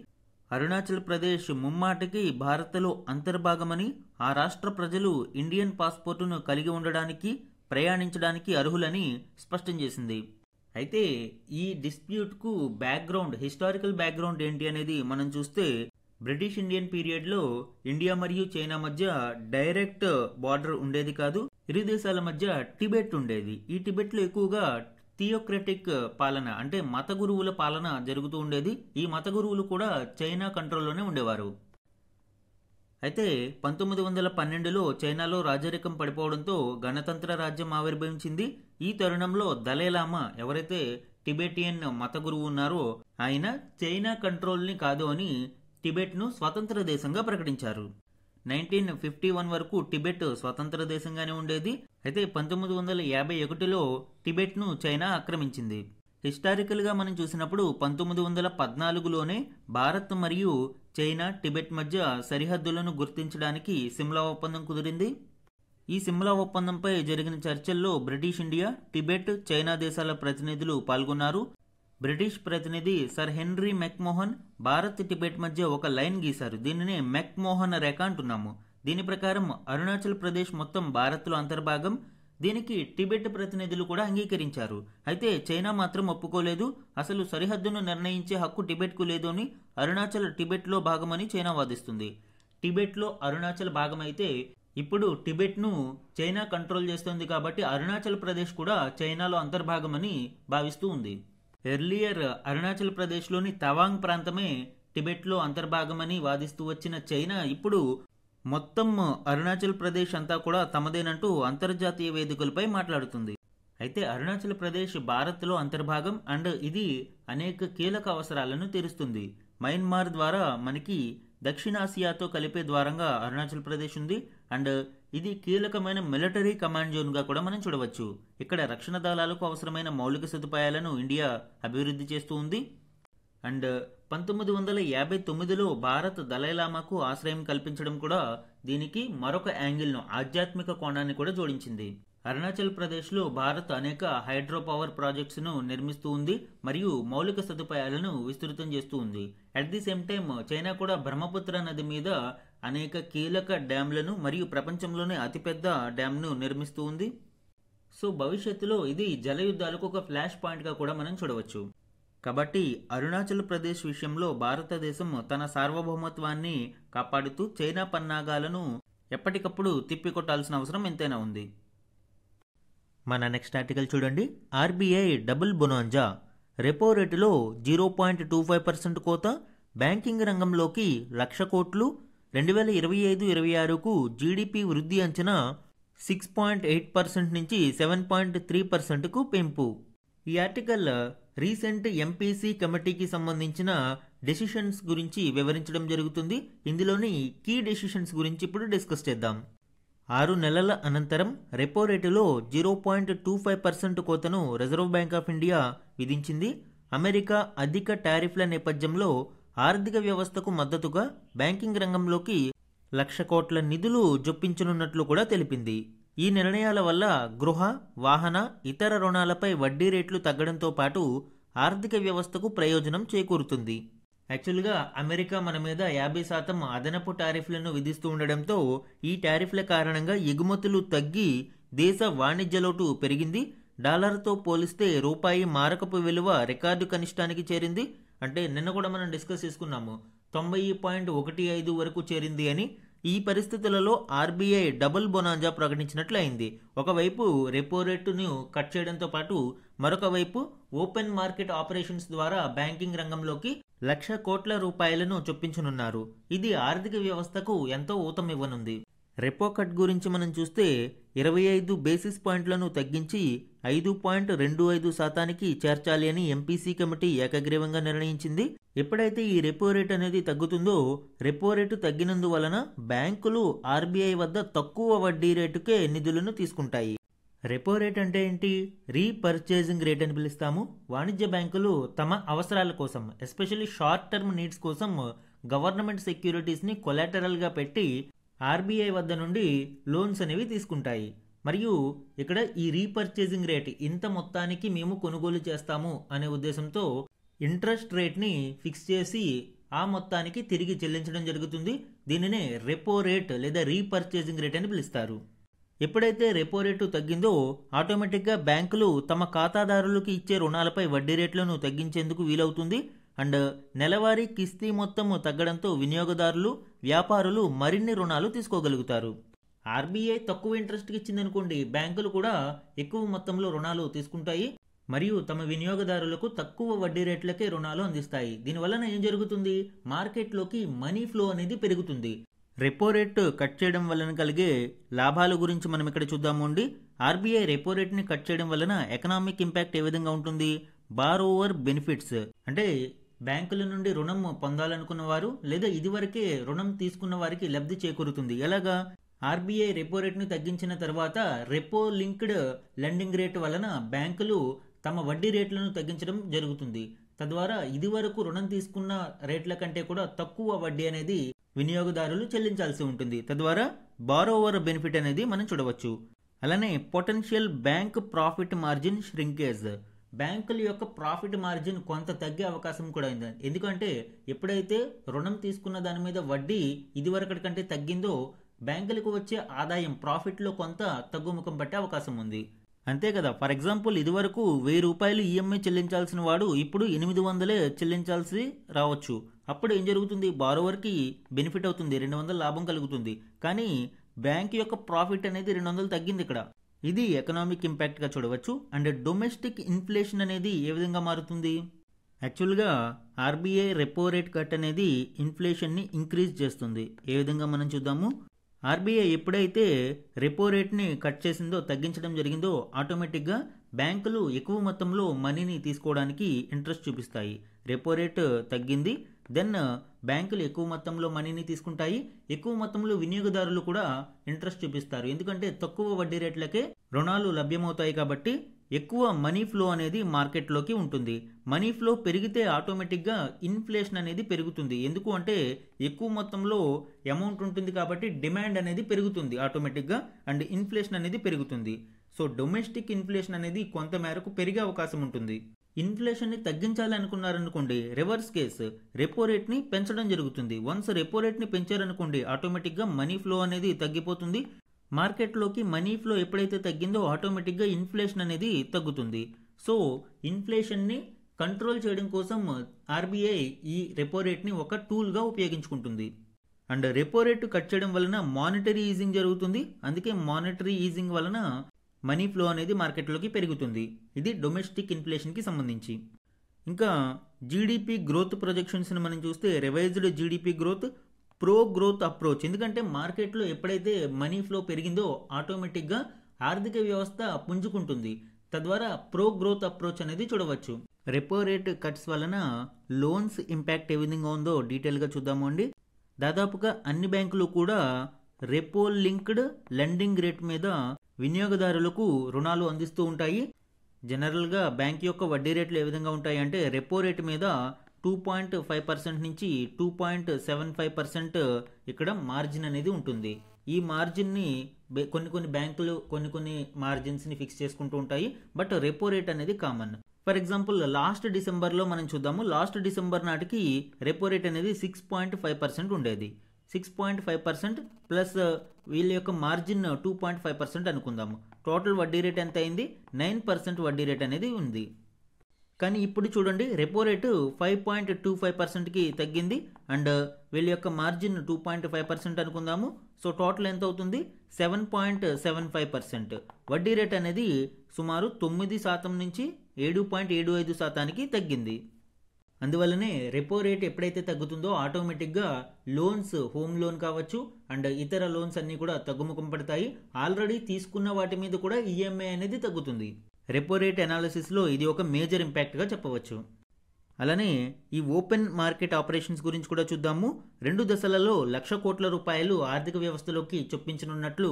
అరుణాచల్ ప్రదేశ్ ముమ్మాటికి భారత్లో అంతర్భాగమని, ఆ రాష్ట్ర ప్రజలు ఇండియన్ పాస్పోర్టును కలిగి ఉండడానికి, ప్రయాణించడానికి అర్హులని స్పష్టం చేసింది. అయితే ఈ డిస్ప్యూట్కు హిస్టారికల్ బ్యాక్గ్రౌండ్ ఏంటి అనేది మనం చూస్తే, బ్రిటిష్ ఇండియన్ పీరియడ్లో ఇండియా మరియు చైనా మధ్య డైరెక్ట్ బార్డర్ ఉండేది కాదు. ఇరు దేశాల మధ్య టిబెట్ ఉండేది. ఈ టిబెట్లో ఎక్కువగా థియోక్రటిక్ పాలన, అంటే మత గురువుల పాలన జరుగుతూ ఉండేది. ఈ మత గురువులు కూడా చైనా కంట్రోల్లోనే ఉండేవారు. అయితే 1912లో చైనాలో రాజరికం పడిపోవడంతో గణతంత్ర రాజ్యం ఆవిర్భవించింది. ఈ తరుణంలో దలైలామా, ఎవరైతే టిబెటియన్ మత గురువు ఉన్నారో, ఆయన చైనా కంట్రోల్ని కాదు అని టిబెట్ను స్వతంత్ర దేశంగా ప్రకటించారు. 1951 వరకు టిబెట్ స్వతంత్ర దేశంగానే ఉండేది. అయితే 1951లో టిబెట్ను చైనా ఆక్రమించింది. హిస్టారికల్గా మనం చూసినప్పుడు 1914లోనే భారత్ మరియు చైనా టిబెట్ మధ్య సరిహద్దులను గుర్తించడానికి సిమ్లా ఒప్పందం కుదిరింది. ఈ సిమ్లా ఒప్పందంపై జరిగిన చర్చల్లో బ్రిటిష్ ఇండియా, టిబెట్, చైనా దేశాల ప్రతినిధులు పాల్గొన్నారు. బ్రిటిష్ ప్రతినిధి sir henry McMahon Bharat Tibet మధ్య ఒక లైన్ గీశారు. దీనినే మెక్మోహన్ రేఖ అంటున్నాము. దీని ప్రకారం అరుణాచల్ ప్రదేశ్ మొత్తం భారత్లో అంతర్భాగం. దీనికి టిబెట్ ప్రతినిధులు కూడా అంగీకరించారు. అయితే చైనా మాత్రం ఒప్పుకోలేదు. అసలు సరిహద్దును నిర్ణయించే హక్కు టిబెట్కు లేదు అని, అరుణాచల్ టిబెట్లో భాగమని చైనా వాదిస్తుంది. టిబెట్లో అరుణాచల్ భాగమైతే ఇప్పుడు టిబెట్ను చైనా కంట్రోల్ చేస్తుంది కాబట్టి అరుణాచల్ ప్రదేశ్ కూడా చైనాలో అంతర్భాగమని భావిస్తూ ఉంది. ఎర్లియర్ అరుణాచల్ ప్రదేశ్లోని తవాంగ్ ప్రాంతమే టిబెట్లో అంతర్భాగమని వాదిస్తూ వచ్చిన చైనా ఇప్పుడు మొత్తం అరుణాచల్ ప్రదేశ్ అంతా కూడా తమదేనంటూ అంతర్జాతీయ వేదికలపై మాట్లాడుతుంది. అయితే అరుణాచల్ ప్రదేశ్ భారత్లో అంతర్భాగం అండ్ ఇది అనేక కీలక అవసరాలను తీరుస్తుంది. మయన్మార్ ద్వారా మనకి దక్షిణాసియాతో కలిపే ద్వారంగా అరుణాచల్ ప్రదేశ్ ఉంది అండ్ ఇది కీలకమైన మిలిటరీ కమాండ్ జోన్గా కూడా మనం చూడవచ్చు. ఇక్కడ రక్షణ దళాలకు అవసరమైన మౌలిక సదుపాయాలను ఇండియా అభివృద్ధి చేస్తూ ఉంది. అండ్ 1959లో భారత్ దలైలామాకు ఆశ్రయం కల్పించడం కూడా దీనికి మరొక యాంగిల్ను, ఆధ్యాత్మిక కోణాన్ని కూడా జోడించింది. అరుణాచల్ ప్రదేశ్లో భారత్ అనేక హైడ్రో పవర్ ప్రాజెక్ట్స్ను నిర్మిస్తూ ఉంది మరియు మౌలిక సదుపాయాలను విస్తృతం చేస్తూ ఉంది. At the same time China కూడా బ్రహ్మపుత్ర నది మీద అనేక కీలక డ్యాంలను మరియు ప్రపంచంలోనే అతిపెద్ద డ్యాంను నిర్మిస్తూ ఉంది. సో భవిష్యత్తులో ఇది జల యుద్ధాలకు ఒక ఫ్లాష్ పాయింట్గా కూడా మనం చూడవచ్చు. కాబట్టి అరుణాచల్ ప్రదేశ్ విషయంలో భారతదేశం తన సార్వభౌమత్వాన్ని కాపాడుతూ చైనా పన్నాగాలను ఎప్పటికప్పుడు తిప్పికొట్టాల్సిన అవసరం ఎంతైనా ఉంది. మన నెక్స్ట్ ఆర్టికల్ చూడండి. ఆర్బీఐ డబుల్ బొనాంజా, రెపో రేటులో 0.25% కోత, బ్యాంకింగ్ రంగంలోకి 1,00,000 కోట్లు, 2025-26కు జీడీపీ వృద్ధి అంచనా 6.8% నుంచి 7.3%కు పెంపు. ఈ ఆర్టికల్ రీసెంట్ ఎంపీసీ కమిటీకి సంబంధించిన డెసిషన్స్ గురించి వివరించడం జరుగుతుంది. ఇందులోని కీ డెసిషన్స్ గురించి ఇప్పుడు డిస్కస్ చేద్దాం. 6 నెలల అనంతరం రెపో రేటులో 0.25% కోతను రిజర్వ్ బ్యాంక్ ఆఫ్ ఇండియా విధించింది. అమెరికా అధిక టారిఫ్ల నేపథ్యంలో ఆర్థిక వ్యవస్థకు మద్దతుగా బ్యాంకింగ్ రంగంలోకి 1,00,000 కోట్ల నిధులు జొప్పించనున్నట్లు కూడా తెలిపింది. ఈ నిర్ణయాల వల్ల గృహ, వాహన, ఇతర రుణాలపై వడ్డీ రేట్లు తగ్గడంతో పాటు ఆర్థిక వ్యవస్థకు ప్రయోజనం చేకూరుతుంది. యాక్చువల్గా అమెరికా మన మీద 50% అదనపు టారిఫ్లను విధిస్తూ ఉండడంతో ఈ టారిఫ్ల కారణంగా ఎగుమతులు తగ్గి దేశ వాణిజ్య లోటు పెరిగింది. డాలర్తో పోలిస్తే రూపాయి మారకపు విలువ రికార్డు కనిష్టానికి చేరింది. అంటే నిన్న కూడా మనం డిస్కస్ చేసుకున్నాము, 90.15 వరకు చేరింది అని. ఈ పరిస్థితులలో ఆర్బీఐ డబుల్ బొనాంజా ప్రకటించినట్లు అయింది. ఒకవైపు రెపో రేటును కట్ చేయడంతో పాటు మరొక వైపు ఓపెన్ మార్కెట్ ఆపరేషన్స్ ద్వారా బ్యాంకింగ్ రంగంలోకి 1,00,000 కోట్ల రూపాయలను చొప్పించనున్నారు. ఇది ఆర్థిక వ్యవస్థకు ఎంతో ఊతమివ్వనుంది. రెపో కట్ గురించి మనం చూస్తే 25 బేసిస్ పాయింట్లను తగ్గించి 5.25% చేర్చాలి అని ఎంపీసీ కమిటీ ఏకగ్రీవంగా నిర్ణయించింది. ఎప్పుడైతే ఈ రెపో రేట్ అనేది తగ్గుతుందో, రెపో రేటు తగ్గినందువలన బ్యాంకులు ఆర్బీఐ వద్ద తక్కువ వడ్డీ రేటుకే నిధులను తీసుకుంటాయి. రెపో రేట్ అంటే ఏంటి? రీపర్చేజింగ్ రేట్ అని పిలుస్తాము. వాణిజ్య బ్యాంకులు తమ అవసరాల కోసం, ఎస్పెషల్లీ షార్ట్ టర్మ్ నీడ్స్ కోసం గవర్నమెంట్ సెక్యూరిటీస్ని కొలాటరల్గా పెట్టి ఆర్బీఐ వద్ద నుండి లోన్స్ అనేవి తీసుకుంటాయి. మరియు ఇక్కడ ఈ రీపర్చేజింగ్ రేట్, ఇంత మొత్తానికి మేము కొనుగోలు చేస్తాము అనే ఉద్దేశంతో ఇంట్రెస్ట్ రేట్ని ఫిక్స్ చేసి ఆ మొత్తానికి తిరిగి చెల్లించడం జరుగుతుంది. దీనినే రెపో రేట్ లేదా రీపర్చేజింగ్ రేట్ అని పిలుస్తారు. ఎప్పుడైతే రెపో రేటు తగ్గిందో ఆటోమేటిక్గా బ్యాంకులు తమ ఖాతాదారులకు ఇచ్చే రుణాలపై వడ్డీ రేట్లను తగ్గించేందుకు వీలవుతుంది. అండ్ నెలవారీ కిస్తీ మొత్తం తగ్గడంతో వినియోగదారులు, వ్యాపారులు మరిన్ని రుణాలు తీసుకోగలుగుతారు. ఆర్బీఐ తక్కువ ఇంట్రెస్ట్కి ఇచ్చిందనుకోండి, బ్యాంకులు కూడా ఎక్కువ మొత్తంలో రుణాలు తీసుకుంటాయి మరియు తమ వినియోగదారులకు తక్కువ వడ్డీ రేట్లకే రుణాలు అందిస్తాయి. దీనివలన ఏం జరుగుతుంది? మార్కెట్లోకి మనీ ఫ్లో అనేది పెరుగుతుంది. రెపో రేట్ కట్ చేయడం వలన కలిగే లాభాల గురించి మనం ఇక్కడ చూద్దామండి. ఆర్బీఐ రెపో రేట్ని కట్ చేయడం వలన ఎకనామిక్ ఇంపాక్ట్ ఏ విధంగా ఉంటుంది? బారోవర్ బెనిఫిట్స్, అంటే బ్యాంకుల నుండి రుణం పొందాలనుకున్న వారు లేదా ఇదివరకే రుణం తీసుకున్న వారికి లబ్ధి చేకూరుతుంది. ఎలాగా? ఆర్బీఐ రెపో రేట్ని తగ్గించిన తర్వాత రెపో లింక్డ్ లెండింగ్ రేట్ వలన బ్యాంకులు తమ వడ్డీ రేట్లను తగ్గించడం జరుగుతుంది. తద్వారా ఇదివరకు రుణం తీసుకున్న రేట్ల కంటే కూడా తక్కువ వడ్డీ అనేది వినియోగదారులు చెల్లించాల్సి ఉంటుంది. తద్వారా బారోవర్ బెనిఫిట్ అనేది మనం చూడవచ్చు. అలానే potential bank profit margin shrinkage, బ్యాంకుల యొక్క ప్రాఫిట్ మార్జిన్ కొంత తగ్గే అవకాశం కూడా ఉంది. ఎందుకంటే ఎప్పుడైతే రుణం తీసుకున్న దాని మీద వడ్డీ ఇదివరకటి కంటే తగ్గిందో బ్యాంకులకు వచ్చే ఆదాయం ప్రాఫిట్లో కొంత తగ్గుముఖం పట్టే అవకాశం ఉంది. అంతే కదా, ఫర్ ఎగ్జాంపుల్ ఇదివరకు 1000 రూపాయలు ఈఎంఐ చెల్లించాల్సిన వాడు ఇప్పుడు 800 చెల్లించాల్సి రావచ్చు. అప్పుడు ఏం జరుగుతుంది, బారోవర్కి బెనిఫిట్ అవుతుంది, 200 లాభం కలుగుతుంది. కానీ బ్యాంక్ యొక్క ప్రాఫిట్ అనేది 200 తగ్గింది ఇక్కడ. ఇది ఎకనామిక్ ఇంపాక్ట్గా చూడవచ్చు. అండ్ డొమెస్టిక్ ఇన్ఫ్లేషన్ అనేది ఏ విధంగా మారుతుంది, యాక్చువల్గా ఆర్బీఐ రెపో రేట్ కట్ అనేది ఇన్ఫ్లేషన్ని ఇంక్రీజ్ చేస్తుంది. ఏ విధంగా మనం చూద్దాము. ఆర్బీఐ ఎప్పుడైతే రెపో రేట్ని కట్ చేసిందో, తగ్గించడం జరిగిందో, ఆటోమేటిక్గా బ్యాంకులు ఎక్కువ మొత్తంలో మనీని తీసుకోవడానికి ఇంట్రెస్ట్ చూపిస్తాయి. రెపో రేట్ తగ్గింది, దెన్ బ్యాంకులు ఎక్కువ మొత్తంలో మనీని తీసుకుంటాయి. ఎక్కువ మొత్తంలో వినియోగదారులు కూడా ఇంట్రెస్ట్ చూపిస్తారు. ఎందుకంటే తక్కువ వడ్డీ రేట్లకే రుణాలు లభ్యమవుతాయి కాబట్టి ఎక్కువ మనీ ఫ్లో అనేది మార్కెట్లోకి ఉంటుంది. మనీ ఫ్లో పెరిగితే ఆటోమేటిక్గా ఇన్ఫ్లేషన్ అనేది పెరుగుతుంది. ఎందుకు అంటే ఎక్కువ మొత్తంలో అమౌంట్ ఉంటుంది కాబట్టి డిమాండ్ అనేది పెరుగుతుంది ఆటోమేటిక్గా, అండ్ ఇన్ఫ్లేషన్ అనేది పెరుగుతుంది. సో డొమెస్టిక్ ఇన్ఫ్లేషన్ అనేది కొంత మేరకు పెరిగే అవకాశం ఉంటుంది. ఇన్ఫ్లేషన్ని తగ్గించాలనుకున్నారనుకోండి, రివర్స్ కేసు రెపో రేట్ని పెంచడం జరుగుతుంది. వన్స్ రెపో రేట్ని పెంచారనుకోండి, ఆటోమేటిక్గా మనీ ఫ్లో అనేది తగ్గిపోతుంది. మార్కెట్లోకి మనీ ఫ్లో ఎప్పుడైతే తగ్గిందో ఆటోమేటిక్గా ఇన్ఫ్లేషన్ అనేది తగ్గుతుంది. సో ఇన్ఫ్లేషన్ని కంట్రోల్ చేయడం కోసం ఆర్బీఐ ఈ రెపో రేట్ని ఒక టూల్గా ఉపయోగించుకుంటుంది. అండ్ రెపో రేటు కట్ చేయడం వలన మానిటరీ ఈజింగ్ జరుగుతుంది. అందుకే మానిటరీ ఈజింగ్ వలన మనీ ఫ్లో అనేది మార్కెట్లోకి పెరుగుతుంది. ఇది డొమెస్టిక్ ఇన్ఫ్లేషన్కి సంబంధించి. ఇంకా జీడిపి గ్రోత్ ప్రొజెక్షన్స్ని మనం చూస్తే revised GDP growth, pro growth approach. ఎందుకంటే మార్కెట్లో ఎప్పుడైతే మనీ ఫ్లో పెరిగిందో ఆటోమేటిక్గా ఆర్థిక వ్యవస్థ పుంజుకుంటుంది. తద్వారా ప్రో గ్రోత్ అప్రోచ్ అనేది చూడవచ్చు. రెపో రేట్ కట్స్ వలన లోన్స్ ఇంపాక్ట్ ఏ విధంగా ఉందో డీటెయిల్గా చూద్దాము అండి. దాదాపుగా అన్ని బ్యాంకులు కూడా రెపో లింక్డ్ లెండింగ్ రేట్ మీద వినియోగదారులకు రుణాలు అందిస్తూ ఉంటాయి. జనరల్గా బ్యాంక్ యొక్క వడ్డీ రేట్లు ఏ విధంగా ఉంటాయి అంటే రెపో రేట్ మీద 2.5% నుంచి 2.75% ఇక్కడ మార్జిన్ అనేది ఉంటుంది. ఈ మార్జిన్ని కొన్ని బ్యాంకులు కొన్ని మార్జిన్స్ని ఫిక్స్ చేసుకుంటూ ఉంటాయి. బట్ రెపో రేట్ అనేది కామన్. ఫర్ ఎగ్జాంపుల్ లాస్ట్ డిసెంబర్లో మనం చూద్దాము. లాస్ట్ డిసెంబర్ నాటికి రెపో రేట్ అనేది 6.5% ఉండేది. 6.5% ప్లస్ వీళ్ళ యొక్క మార్జిన్ 2.5% అనుకుందాము. టోటల్ వడ్డీ రేట్ ఎంత అయింది, 9% వడ్డీ రేట్ అనేది ఉంది. కానీ ఇప్పుడు చూడండి, రెపో రేటు 5.25%కి తగ్గింది అండ్ వీళ్ళ యొక్క మార్జిన్ 2.5% అనుకుందాము. సో టోటల్ ఎంత అవుతుంది, 7.75%. వడ్డీ రేట్ అనేది సుమారు 9% నుంచి 7.75%కి తగ్గింది. అందువల్లనే రెపో రేట్ ఎప్పుడైతే తగ్గుతుందో ఆటోమేటిక్గా లోన్స్, హోమ్ లోన్ కావచ్చు అండ్ ఇతర లోన్స్ అన్నీ కూడా తగ్గుముఖం పడతాయి. ఆల్రెడీ తీసుకున్న వాటి మీద కూడా ఈఎంఐ అనేది తగ్గుతుంది. రెపో రేట్ అనాలిసిస్లో ఇది ఒక మేజర్ ఇంపాక్ట్గా చెప్పవచ్చు. అలానే ఈ ఓపెన్ మార్కెట్ ఆపరేషన్స్ గురించి కూడా చూద్దాము. 2 దశలలో 1,00,000 కోట్ల రూపాయలు ఆర్థిక వ్యవస్థలోకి చొప్పించనున్నట్లు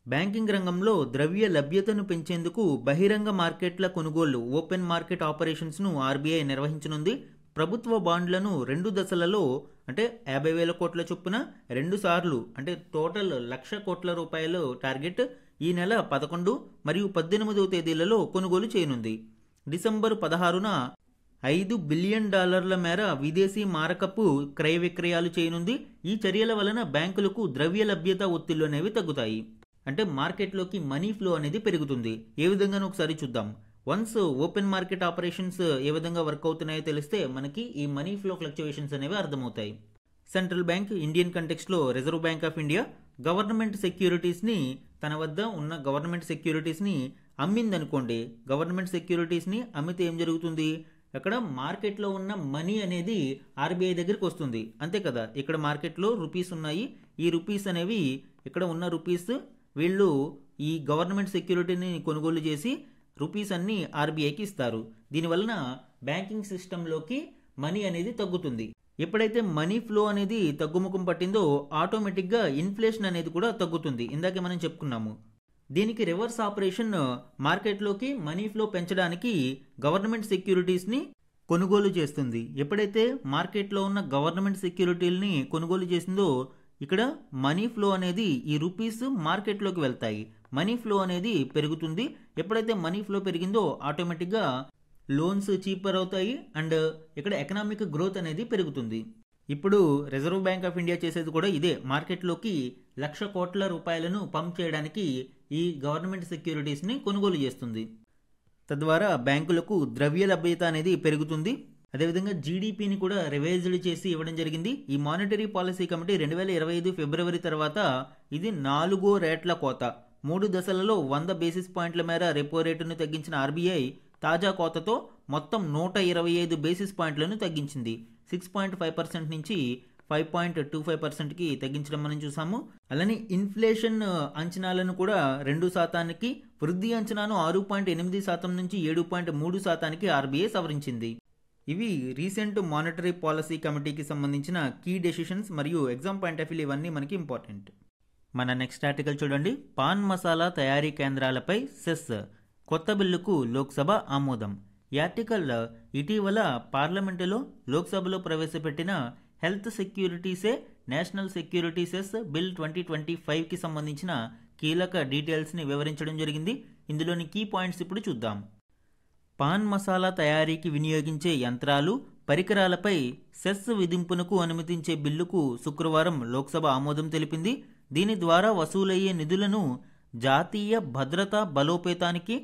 బ్యాంకింగ్ రంగంలో ద్రవ్య లభ్యతను పెంచేందుకు బహిరంగ మార్కెట్ల కొనుగోళ్లు ఓపెన్ మార్కెట్ ఆపరేషన్స్ను ఆర్బీఐ నిర్వహించనుంది. ప్రభుత్వ బాండ్లను 2 దశలలో అంటే 50,000 కోట్ల చొప్పున 2 సార్లు అంటే టోటల్ 1,00,000 కోట్ల రూపాయలు టార్గెట్ ఈ నెల 11 మరియు 18వ తేదీలలో కొనుగోలు చేయనుంది. డిసెంబర్ 16న $5 బిలియన్ మేర విదేశీ మారకపు క్రయ విక్రయాలు చేయనుంది. ఈ చర్యల వలన బ్యాంకులకు ద్రవ్య లభ్యత ఒత్తిళ్లు అనేవి తగ్గుతాయి. అంటే మార్కెట్లోకి మనీ ఫ్లో అనేది పెరుగుతుంది. ఏ విధంగానూ ఒకసారి చూద్దాం. వన్స్ ఓపెన్ మార్కెట్ ఆపరేషన్స్ ఏ విధంగా వర్క్ అవుతున్నాయో తెలిస్తే మనకి ఈ మనీ ఫ్లో ఫ్లక్చువేషన్స్ అనేవి అర్థమవుతాయి. సెంట్రల్ బ్యాంక్, ఇండియన్ కంటెక్స్ట్లో reserve bank of India government సెక్యూరిటీస్ని, తన వద్ద ఉన్న గవర్నమెంట్ సెక్యూరిటీస్ని అమ్మిందనుకోండి. గవర్నమెంట్ సెక్యూరిటీస్ని అమ్మితే ఏం జరుగుతుంది, అక్కడ మార్కెట్లో ఉన్న మనీ అనేది ఆర్బీఐ దగ్గరికి వస్తుంది. అంతే కదా, ఇక్కడ మార్కెట్లో రూపీస్ ఉన్నాయి. ఈ రూపీస్ అనేవి ఇక్కడ ఉన్న రూపీస్ వీళ్ళు ఈ గవర్నమెంట్ సెక్యూరిటీని కొనుగోలు చేసి రూపీస్ అన్ని ఆర్బీఐకి ఇస్తారు. దీనివలన బ్యాంకింగ్ సిస్టంలోకి మనీ అనేది తగ్గుతుంది. ఎప్పుడైతే మనీ ఫ్లో అనేది తగ్గుముఖం పట్టిందో ఆటోమేటిక్గా ఇన్ఫ్లేషన్ అనేది కూడా తగ్గుతుంది. ఇందాకే మనం చెప్పుకున్నాము. దీనికి రివర్స్ ఆపరేషన్ మార్కెట్లోకి మనీ ఫ్లో పెంచడానికి గవర్నమెంట్ సెక్యూరిటీస్ని కొనుగోలు చేస్తుంది. ఎప్పుడైతే మార్కెట్లో ఉన్న గవర్నమెంట్ సెక్యూరిటీలని కొనుగోలు చేసిందో ఇక్కడ మనీ ఫ్లో అనేది ఈ రూపీస్ మార్కెట్లోకి వెళ్తాయి. మనీ ఫ్లో అనేది పెరుగుతుంది. ఎప్పుడైతే మనీ ఫ్లో పెరిగిందో ఆటోమేటిక్గా లోన్స్ చీపర్ అవుతాయి అండ్ ఇక్కడ ఎకనామిక్ గ్రోత్ అనేది పెరుగుతుంది. ఇప్పుడు రిజర్వ్ బ్యాంక్ ఆఫ్ ఇండియా చేసేది కూడా ఇదే, మార్కెట్లోకి 1,00,000 కోట్ల రూపాయలను పంప్ చేయడానికి ఈ గవర్నమెంట్ సెక్యూరిటీస్ని కొనుగోలు చేస్తుంది. తద్వారా బ్యాంకులకు ద్రవ్య లభ్యత అనేది పెరుగుతుంది. అదేవిధంగా జీడిపిని కూడా రివైజ్డ్ చేసి ఇవ్వడం జరిగింది. ఈ మానిటరీ పాలసీ కమిటీ 2025 ఫిబ్రవరి తర్వాత ఇది 4వ రేట్ల కోత, 3 దశలలో 100 బేసిస్ పాయింట్ల మేర రెపో రేటును తగ్గించిన ఆర్బీఐ తాజా కోతతో మొత్తం 125 బేసిస్ పాయింట్లను తగ్గించింది. 6.5% నుంచి 5.25%కి తగ్గించడం మనం చూసాము. అలానే ఇన్ఫ్లేషన్ అంచనాలను కూడా 2%కి, వృద్ధి అంచనాను 6.8% నుంచి 7.3%కి ఆర్బీఐ సవరించింది. ఇవి రీసెంట్ మానిటరీ పాలసీ కమిటీకి సంబంధించిన కీ డెసిషన్స్ మరియు ఎగ్జామ్ పాయింట్ ఆఫ్ వ్యూ ఇవన్నీ మనకి ఇంపార్టెంట్. మన నెక్స్ట్ ఆర్టికల్ చూడండి. పాన్ మసాలా తయారీ కేంద్రాలపై సెస్ కొత్త బిల్లుకు లోక్సభ ఆమోదం. ఈ ఆర్టికల్ ఇటీవల పార్లమెంటులో లోక్సభలో ప్రవేశపెట్టిన హెల్త్ సెక్యూరిటీసే నేషనల్ సెక్యూరిటీ సెస్ బిల్ 2025కి సంబంధించిన కీలక డీటెయిల్స్ని వివరించడం జరిగింది. ఇందులోని కీ పాయింట్స్ ఇప్పుడు చూద్దాం. పాన్ మసాలా తయారీకి వినియోగించే యంత్రాలు, పరికరాలపై సెస్ విధింపునకు అనుమతించే బిల్లుకు శుక్రవారం లోక్సభ ఆమోదం తెలిపింది. దీని ద్వారా వసూలయ్యే నిధులను జాతీయ భద్రతా బలోపేతానికి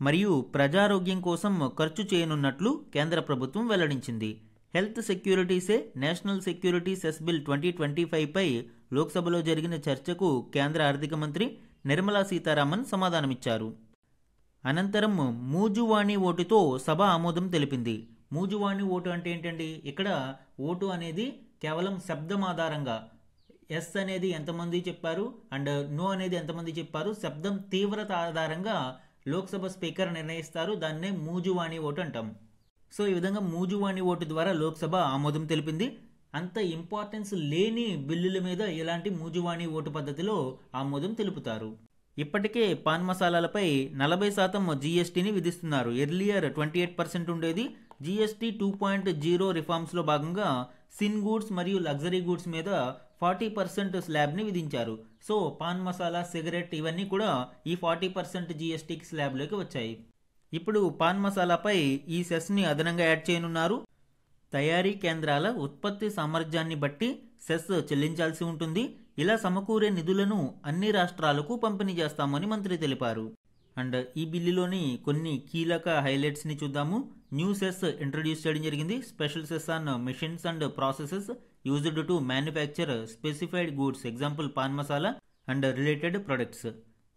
మరియు ప్రజారోగ్యం కోసం ఖర్చు చేయనున్నట్లు కేంద్ర ప్రభుత్వం వెల్లడించింది. హెల్త్ సెక్యూరిటీసే నేషనల్ సెక్యూరిటీ సెస్ బిల్ 2025పై లోక్సభలో జరిగిన చర్చకు కేంద్ర ఆర్థిక మంత్రి నిర్మలా సీతారామన్ సమాధానమిచ్చారు. అనంతరం మూజువాణి ఓటుతో సభ ఆమోదం తెలిపింది. మూజువాణి ఓటు అంటే ఏంటండి? ఇక్కడ ఓటు అనేది కేవలం శబ్దం ఆధారంగా, ఎస్ అనేది ఎంతమంది చెప్పారు అండ్ నో అనేది ఎంతమంది చెప్పారు, శబ్దం తీవ్రత ఆధారంగా లోక్సభ స్పీకర్ నిర్ణయిస్తారు. దాన్నే మూజువాణి ఓటు అంటాం. సో ఈ విధంగా మూజువాణి ఓటు ద్వారా లోక్సభ ఆమోదం తెలిపింది. అంత ఇంపార్టెన్స్ లేని బిల్లుల మీద ఇలాంటి మూజువాణి ఓటు పద్ధతిలో ఆమోదం తెలుపుతారు. ఇప్పటికే పాన్ మసాలాలపై 40% జీఎస్టీని విధిస్తున్నారు. ఎర్లియర్ 28% ఉండేది. జీఎస్టీ 2.0 రిఫార్మ్స్లో భాగంగా సిన్ గూడ్స్ మరియు లగ్జరీ గూడ్స్ మీద 40% స్లాబ్ని విధించారు. సో పాన్ మసాలా, సిగరెట్ ఇవన్నీ కూడా ఈ 40% జీఎస్టీకి స్లాబ్లోకి వచ్చాయి. ఇప్పుడు పాన్ మసాలాపై ఈ సెస్ని అదనంగా యాడ్ చేయనున్నారు. తయారీ కేంద్రాల ఉత్పత్తి సామర్థ్యాన్ని బట్టి సెస్ చెల్లించాల్సి ఉంటుంది. ఇలా సమకూరే నిధులను అన్ని రాష్ట్రాలకు పంపిణీ చేస్తామని మంత్రి తెలిపారు. అండ్ ఈ బిల్లులోని కొన్ని కీలక హైలైట్స్ని చూద్దాము. న్యూ సెస్ ఇంట్రడ్యూస్ చేయడం జరిగింది. Special cess on machines and processes used to manufacture specified goods, example paan masala and related products.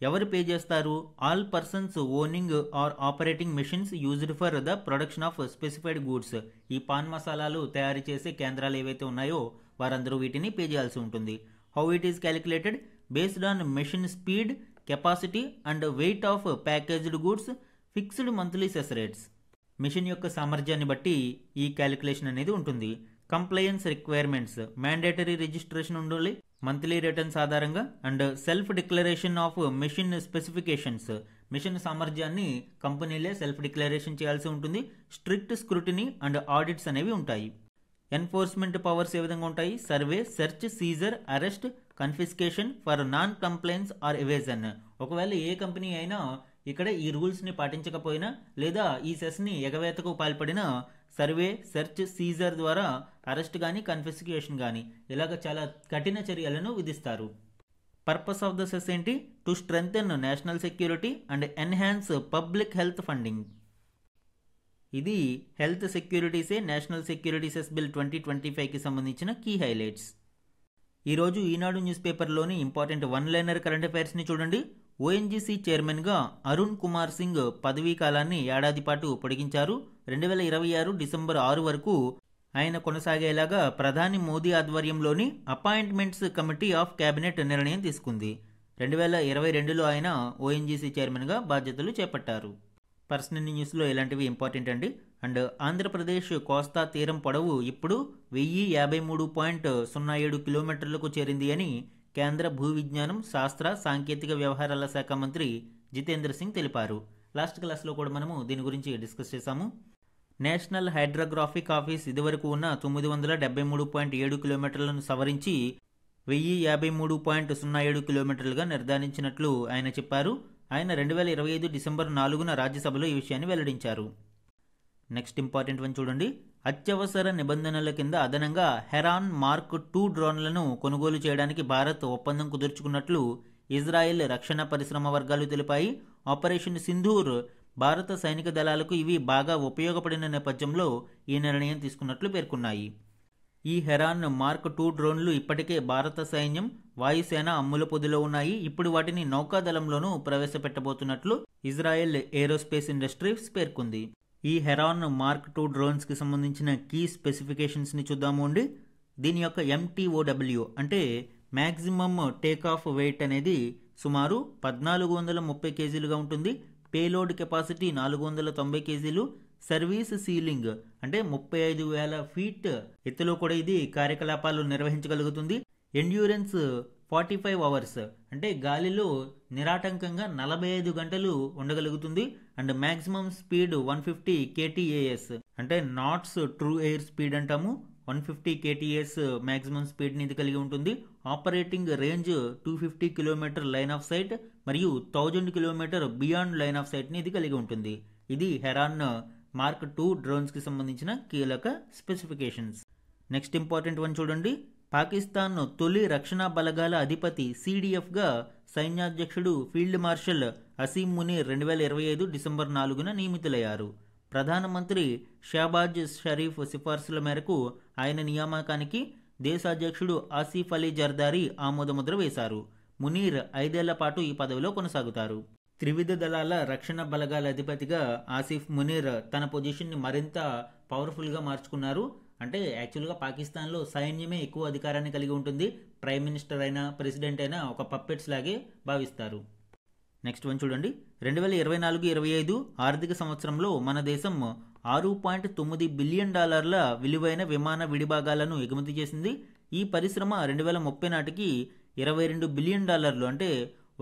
ఎవరు పే చేస్తారు? All persons owning or operating machines used for the production of specified goods. ఈ పాన్ మసాలాలు తయారు చేసే కేంద్రాలు ఏవైతే ఉన్నాయో వారందరూ వీటిని పే చేయాల్సి ఉంటుంది. How it is calculated? Based on machine speed, capacity and weight of packaged goods, fixed monthly cess rates. Machine యొక్క సామర్థ్యాన్ని బట్టి ఈ క్యాలిక్యులేషన్ అనేది ఉంటుంది. కంప్లయన్స్ రిక్వైర్మెంట్స్, మ్యాండేటరీ రిజిస్ట్రేషన్ ఉండాలి మంత్లీ రిటర్న్స్ ఆధారంగా. And self declaration of machine specifications, machine సామర్థ్యాన్ని కంపెనీలే సెల్ఫ్ డిక్లరేషన్ చేయాల్సి ఉంటుంది. స్ట్రిక్ట్ స్క్రూటినీ అండ్ ఆడిట్స్ అనేవి ఉంటాయి. ఎన్ఫోర్స్మెంట్ పవర్స్ ఏ విధంగా ఉంటాయి? Survey, search, seizure, arrest, confiscation for non compliance or evasion. ఒకవేళ ఏ కంపెనీ అయినా ఇక్కడ ఈ రూల్స్ని పాటించకపోయినా లేదా ఈ సెస్ని ఎగవేతకు పాల్పడిన సర్వే, సెర్చ్, సీజర్ ద్వారా అరెస్ట్ కానీ కన్ఫిస్కేషన్ కానీ ఇలాగ చాలా కఠిన చర్యలను విధిస్తారు. పర్పస్ ఆఫ్ ద సెస్ ఏంటి? To strengthen national security and enhance public health funding. ఇది హెల్త్ సెక్యూరిటీసే నేషనల్ సెక్యూరిటీ సెస్ బిల్ 2025కి సంబంధించిన కీ హైలైట్స్. ఈరోజు ఈనాడు న్యూస్ పేపర్లోని ఇంపార్టెంట్ వన్ లైనర్ కరెంట్ అఫైర్స్ని చూడండి. ఓఎన్జీసీ చైర్మన్గా అరుణ్ కుమార్ సింగ్ పదవీ కాలాన్ని ఏడాది పాటు పొడిగించారు. 2026 డిసెంబర్ 6 వరకు ఆయన కొనసాగేలాగా ప్రధాని మోదీ ఆధ్వర్యంలోని అపాయింట్మెంట్స్ కమిటీ ఆఫ్ క్యాబినెట్ నిర్ణయం తీసుకుంది. 2022లో ఆయన ఓఎన్జీసీ చైర్మన్గా బాధ్యతలు చేపట్టారు. పర్సనల్ న్యూస్లో ఇలాంటివి ఇంపార్టెంట్ అండి. అండ్ ఆంధ్రప్రదేశ్ కోస్తా తీరం పొడవు ఇప్పుడు 1053.07 కిలోమీటర్లకు చేరింది అని కేంద్ర భూ విజ్ఞానం, శాస్త్ర, సాంకేతిక వ్యవహారాల శాఖ మంత్రి జితేంద్ర సింగ్ తెలిపారు. లాస్ట్ క్లాస్లో కూడా మనము దీని గురించి డిస్కస్ చేశాము. నేషనల్ హైడ్రోగ్రాఫిక్ ఆఫీస్ ఇదివరకు ఉన్న 973.7 కిలోమీటర్లను సవరించి 1053.07 కిలోమీటర్లుగా నిర్ధారించినట్లు ఆయన చెప్పారు. ఆయన 2025 డిసెంబర్ 4న రాజ్యసభలో ఈ విషయాన్ని వెల్లడించారు. నెక్స్ట్ ఇంపార్టెంట్ వన్ చూడండి. అత్యవసర నిబంధనల కింద అదనంగా హెరాన్ మార్క్ 2 డ్రోన్లను కొనుగోలు చేయడానికి భారత్ ఒప్పందం కుదుర్చుకున్నట్లు ఇజ్రాయెల్ రక్షణ పరిశ్రమ వర్గాలు తెలిపాయి. ఆపరేషన్ సింధూర్ భారత సైనిక దళాలకు ఇవి బాగా ఉపయోగపడిన నేపథ్యంలో ఈ నిర్ణయం తీసుకున్నట్లు పేర్కొన్నాయి. ఈ హెరాన్ మార్క్ 2 డ్రోన్లు ఇప్పటికే భారత సైన్యం, వాయుసేన అమ్ముల పొదిలో ఉన్నాయి. ఇప్పుడు వాటిని నౌకాదళంలోనూ ప్రవేశపెట్టబోతున్నట్లు ఇజ్రాయెల్ ఏరోస్పేస్ ఇండస్ట్రీస్ పేర్కొంది. ఈ హెరాన్ మార్క్ 2 డ్రోన్స్కి సంబంధించిన కీ స్పెసిఫికేషన్స్ని చూద్దాము అండి. దీని యొక్క MTOW అంటే మ్యాక్సిమమ్ టేకాఫ్ వెయిట్ అనేది సుమారు 1430 కేజీలుగా ఉంటుంది. పేలోడ్ కెపాసిటీ 490 కేజీలు. సర్వీస్ సీలింగ్ అంటే 35,000 ఫీట్ ఎత్తులో కూడా ఇది కార్యకలాపాలు నిర్వహించగలుగుతుంది. ఎండ్యూరెన్స్ 45 అవర్స్ అంటే గాలిలో నిరాటంకంగా 45 గంటలు ఉండగలుగుతుంది. అండ్ మ్యాక్సిమం స్పీడ్ 150 kTAS అంటే నాట్స్ ట్రూ ఎయిర్ స్పీడ్ అంటాము. 150 kTAS మ్యాక్సిమం స్పీడ్ని ఇది కలిగి ఉంటుంది. Operating range 250 kilometre line of sight మరియు 1000 కిలోమీటర్ బియాండ్ లైన్ ఆఫ్ సైట్ని ఇది కలిగి ఉంటుంది. ఇది హెరాన్ మార్క్ 2 డ్రోన్స్కి సంబంధించిన కీలక స్పెసిఫికేషన్స్. నెక్స్ట్ ఇంపార్టెంట్ వన్ చూడండి. పాకిస్తాన్ తొలి రక్షణ బలగాల అధిపతి CDFగా సైన్యాధ్యక్షుడు field marshal Asim Munir 2025 December 4న నియమితులయ్యారు. ప్రధానమంత్రి షాబాజ్ షరీఫ్ సిఫార్సుల మేరకు ఆయన నియామకానికి దేశాధ్యక్షుడు ఆసిఫ్ అలీ జర్దారీ ఆమోదముద్ర వేశారు. మునీర్ 5 ఏళ్ల పాటు ఈ పదవిలో కొనసాగుతారు. త్రివిధ దళాల రక్షణ బలగాల అధిపతిగా ఆసిఫ్ మునీర్ తన పొజిషన్ని మరింత పవర్ఫుల్గా మార్చుకున్నారు. అంటే యాక్చువల్గా పాకిస్తాన్లో సైన్యమే ఎక్కువ అధికారాన్ని కలిగి ఉంటుంది. ప్రైమ్ మినిస్టర్ అయినా ప్రెసిడెంట్ అయినా ఒక పప్పెట్స్ లాగే భావిస్తారు. నెక్స్ట్ వన్ చూడండి. 2024-25 ఆర్థిక సంవత్సరంలో మన దేశం $6.9 బిలియన్ విలువైన విమాన విడిభాగాలను ఎగుమతి చేసింది. ఈ పరిశ్రమ 2030 నాటికి $22 బిలియన్ అంటే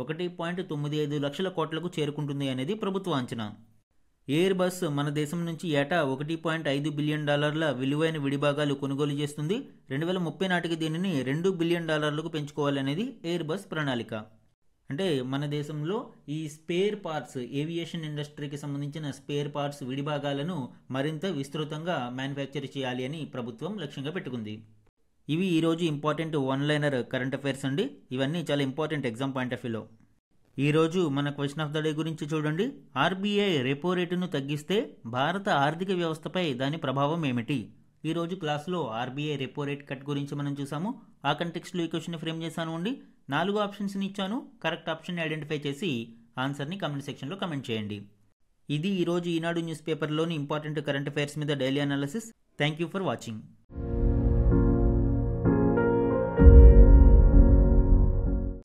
1.95 లక్షల కోట్లకు చేరుకుంటుంది అనేది ప్రభుత్వ అంచనా. ఎయిర్ బస్ మన దేశం నుంచి ఏటా $1.5 బిలియన్ విలువైన విడిభాగాలు కొనుగోలు చేస్తుంది. 2030 నాటికి దీనిని $2 బిలియన్ పెంచుకోవాలనేది ఎయిర్ బస్ ప్రణాళిక. అంటే మన దేశంలో ఈ స్పేర్ పార్ట్స్, ఏవియేషన్ ఇండస్ట్రీకి సంబంధించిన స్పేర్ పార్ట్స్ విడిభాగాలను మరింత విస్తృతంగా మ్యానుఫ్యాక్చర్ చేయాలి అని ప్రభుత్వం లక్ష్యంగా పెట్టుకుంది. ఇవి ఈరోజు important one liner current affairs అండి. ఇవన్నీ చాలా ఇంపార్టెంట్ ఎగ్జామ్ పాయింట్ ఆఫ్ వ్యూలో. ఈరోజు మన క్వశ్చన్ ఆఫ్ ద డే గురించి చూడండి. RBI రెపో రేటును తగ్గిస్తే భారత ఆర్థిక వ్యవస్థపై దాని ప్రభావం ఏమిటి? ఈరోజు క్లాస్లో RBI రెపో రేట్ కట్ గురించి మనం చూసాము. ఆ కంటెక్స్ట్లో ఈ క్వశ్చన్ ఫ్రేమ్ చేశాను అండి. 4 ఆప్షన్స్ని ఇచ్చాను. కరెక్ట్ ఆప్షన్ని ఐడెంటిఫై చేసి ఆన్సర్ని కమెంట్ సెక్షన్లో కమెంట్ చేయండి. ఇది ఈరోజు ఈనాడు న్యూస్ పేపర్లోని ఇంపార్టెంట్ కరెంట్ అఫైర్స్ మీద daily analysis. Thank you for watching.